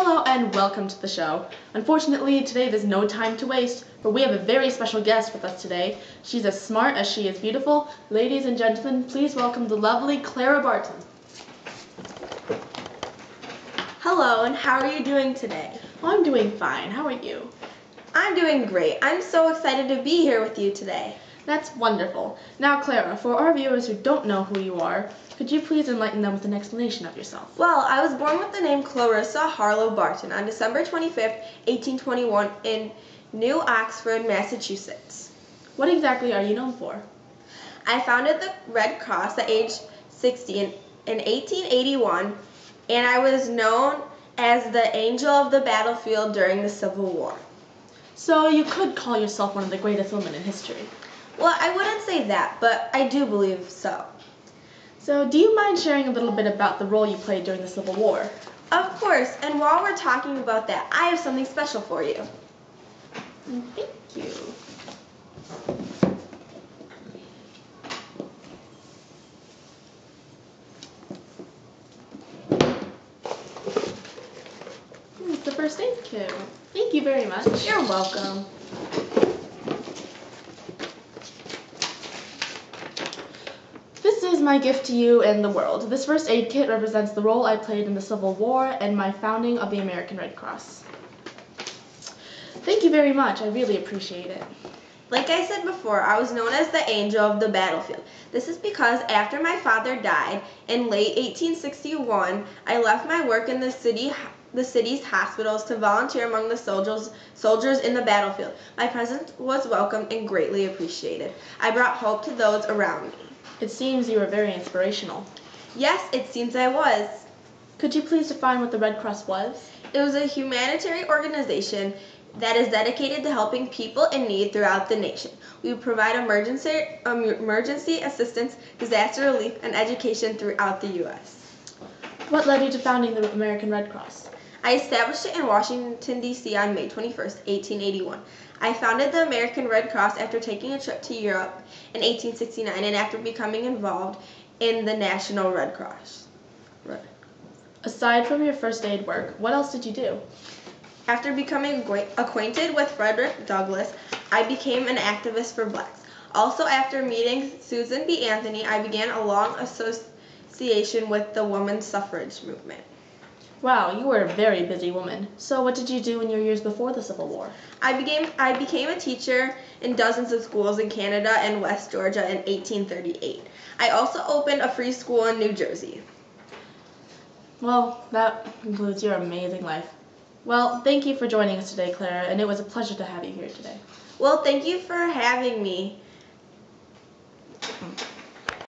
Hello and welcome to the show. Unfortunately, today there's no time to waste, but we have a very special guest with us today. She's as smart as she is beautiful. Ladies and gentlemen, please welcome the lovely Clara Barton. Hello, and how are you doing today? Well, I'm doing fine. How are you? I'm doing great. I'm so excited to be here with you today. That's wonderful. Now, Clara, for our viewers who don't know who you are, could you please enlighten them with an explanation of yourself? Well, I was born with the name Clarissa Harlow Barton on December 25th, 1821 in New Oxford, Massachusetts. What exactly are you known for? I founded the Red Cross at age 60 in 1881, and I was known as the Angel of the Battlefield during the Civil War. So you could call yourself one of the greatest women in history. Well, I wouldn't say that, but I do believe so. So do you mind sharing a little bit about the role you played during the Civil War? Of course, and while we're talking about that, I have something special for you. Thank you. It's the first aid kit. Thank you very much. You're welcome. This is my gift to you and the world. This first aid kit represents the role I played in the Civil War and my founding of the American Red Cross. Thank you very much. I really appreciate it. Like I said before, I was known as the Angel of the Battlefield. This is because after my father died in late 1861, I left my work in the city's hospitals to volunteer among the soldiers in the battlefield. My presence was welcomed and greatly appreciated. I brought hope to those around me. It seems you were very inspirational. Yes, it seems I was. Could you please define what the Red Cross was? It was a humanitarian organization that is dedicated to helping people in need throughout the nation. We provide emergency assistance, disaster relief, and education throughout the U.S. What led you to founding the American Red Cross? I established it in Washington, D.C. on May 21st, 1881. I founded the American Red Cross after taking a trip to Europe in 1869 and after becoming involved in the National Red Cross. Aside from your first aid work, what else did you do? After becoming acquainted with Frederick Douglass, I became an activist for blacks. Also, after meeting Susan B. Anthony, I began a long association with the women's suffrage movement. Wow, you were a very busy woman. So what did you do in your years before the Civil War? I became a teacher in dozens of schools in Canada and West Georgia in 1838. I also opened a free school in New Jersey. Well, that concludes your amazing life. Well, thank you for joining us today, Clara, and it was a pleasure to have you here today. Well, thank you for having me.